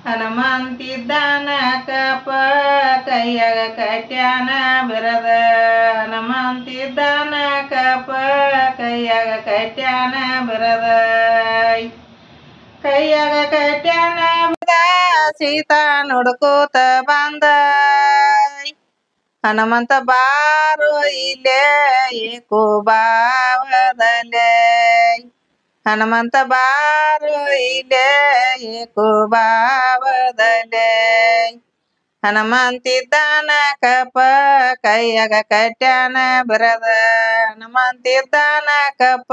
ಹನುಮಂತಿದ್ದಾನ ಕಪ ಕೈಯಾಗ ಕಟ್ಯಾನ ಬಿರದ ಹನುಮಂತಿದ್ದಾನ ಕಪ ಕೈಯಾಗ ಕಟ್ಯಾನ ಬಿರದ ಕೈಯಾಗ ಕಟ್ಯಾನ ಬಿರದ ಸೀತಾ ನುಡ್ಕೋತ ಬಂದ ಹನುಮಂತ ಬಾರು ಇಲ್ಲೇ ಏಕೋ ಭಾವದಲ್ಲೇ ಹನುಮಂತ ಬಾರು ಇಲ್ಲೇ ಏಕೋ ಭಾವದಲ್ಲೇ ಹನುಮಂತಿದ್ದಾನ ಕಪ ಕೈಯಾಗ ಕಟ್ಯಾನ ಬಿರದ ಹನುಮಂತಿದ್ದಾನ ಕಪ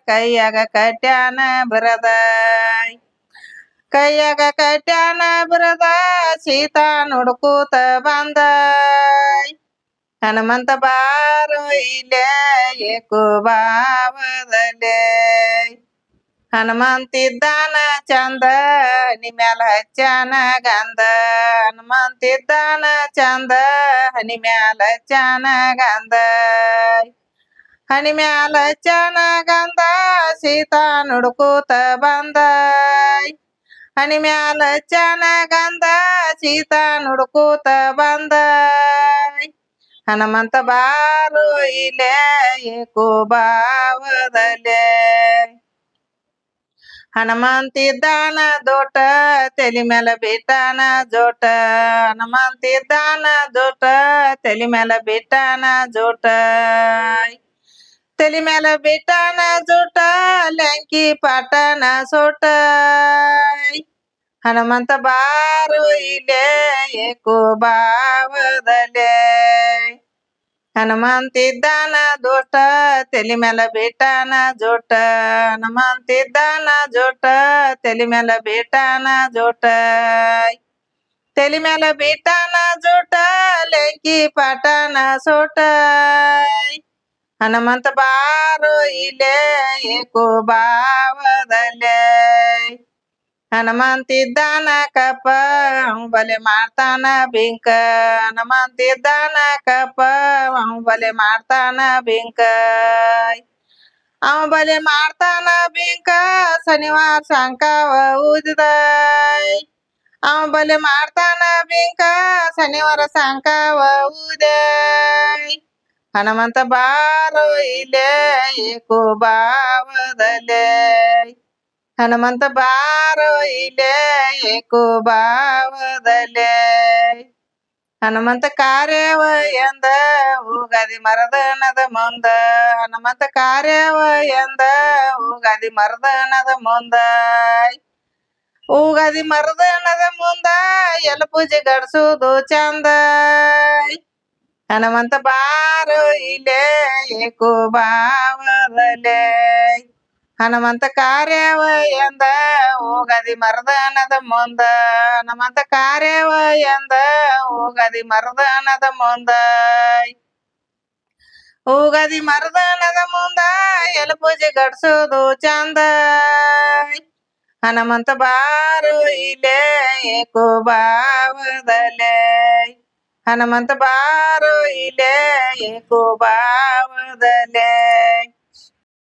ಕೈಯಾಗ ಕಟ್ಯಾನ ಬಿರದ ಕೈಯಾಗ ಕಟ್ಯಾನ ಬಿರದ ಸೀತಾ ನುಡ್ಕೋತ ಬಂದ ಹನುಮಂತ ಬಾರು ಇಲ್ಲೇ ಏಕೋ ಭಾವದಲ್ಲೇ ಹನುಮಂತಿದ್ದಾನ ಚಂದ ಹನಿ ಮ್ಯಾಲ ಹಚ್ಚಾನ ಗಂಧ ಹನುಮಂತಿದ್ದಾನ ಚಂದ ಹನಿ ಮ್ಯಾಲ ಹಚ್ಚಾನ ಗಂಧ ಹನಿ ಮ್ಯಾಲ ಹಚ್ಚಾನ ಗಂಧ ಸೀತಾ ನುಡ್ಕೋತ ಬಂದ ಹನಿ ಮ್ಯಾಲ ಹಚ್ಚಾನ ಗಂಧ ಸೀತಾ ನುಡ್ಕೋತ ಬಂದ ಹನುಮಂತ ಬಾರು ಇಲ್ಲೇ ಏಕೋ ಭಾವದಲ್ಲೇ ಹನುಮಂತಿದ್ದಾನ ದೊಡ್ಡ ತಲಿ ಮ್ಯಾಲ ಬಿಟ್ಟಾನ ಜೋಟ ಹನುಮಂತಿದ್ದಾನ ದೊಡ್ಡ ತಲಿ ಮ್ಯಾಲ ಬಿಟ್ಟಾನ ಜೋಟ ತಲಿ ಮ್ಯಾಲ ಬಿಟ್ಟಾನ ಜೋಟ ಲ್ಯಾಂಕಿ ಪಾಟನ ಸೋಟ ಹನುಮಂತ ಬಾರು ಇಲ್ಲೇ ಏಕೋ ಭಾವದಲ್ಲೇ ಹನುಮಂತಿದ್ದಾನ ದೊಡ್ಡ ತಲಿ ಮ್ಯಾಲ ಬಿಟ್ಟಾನ ಜೋಟ ಹನುಮಂತಿದ್ದಾನ ಜೋಟ ತಲಿ ಮ್ಯಾಲ ಬಿಟ್ಟಾನ ಜೋಟ ತಲಿ ಮ್ಯಾಲ ಬಿಟ್ಟಾನ ಜೋಟ ಲೆಂಕಿ ಪಾಟನ ಸೋಟ ಹನುಮಂತ ಬಾರು ಇಲ್ಲೇ ಏಕೋ ಭಾವದಲ್ಲೇ ಹನುಮಂತಿದ್ದಾನ ಕಪ ಬಲೆ ಮಾಡ್ತಾನ ಬಿಂಕ ಹನುಮಂತಿದ್ದಾನ ಕಪ ಬಲೆ ಮಾಡ್ತಾನ ಬಿಂಕ ಬಲೆ ಮಾಡ್ತಾನ ಬಿಂಕ ಶನಿವಾರ ಸಂಕಾವ ಊದಿದ ಬಲೆ ಮಾಡ್ತಾನ ಬಿಂಕ ಶನಿವಾರ ಸಂಕಾವ ಊದ ಹನುಮಂತ ಬಾರು ಇಲ್ಲೇ ಏಕೋ ಭಾವದಲ್ಲೇ ಹನುಮಂತ ಬಾರು ಇಲ್ಲೇ ಏಕೋ ಭಾವದಲ್ಲೇ ಹನುಮಂತ ಕಾರ್ಯವ ಎಂದ ಉಗಾದಿ ಮರದನದ ಮುಂದ ಹನುಮಂತ ಕಾರ್ಯವ ಎಂದ ಉಗಾದಿ ಮರದನದ ಮುಂದ ಉಗಾದಿ ಮರದನದ ಮುಂದ ಎಲ್ಲ ಪೂಜೆ ಗಡ್ಸುದು ಚಂದ ಹನುಮಂತ ಬಾರು ಇಲ್ಲೇ ಏಕೋ ಭಾವದಲ್ಲೇ ಹನುಮಂತ ಕಾರ್ಯವ ಎಂದ ಉಗಾದಿ ಮರದನದ ಮುಂದ ಹನುಮಂತ ಕಾರ್ಯವ ಎಂದ ಉಗಾದಿ ಮರದನದ ಮುಂದ ಉಗಾದಿ ಮರದನದ ಮುಂದ ಎಲ್ಲ ಪೂಜೆ ಗಡ್ಸೋದು ಚಂದ ಹನುಮಂತ ಬಾರು ಇಲ್ಲೇ ಏಕೋ ಭಾವದಲ್ಲೇ ಹನುಮಂತ ಬಾರು ಇಲ್ಲೇ ಏಕೋ ಭಾವದಲ್ಲೇ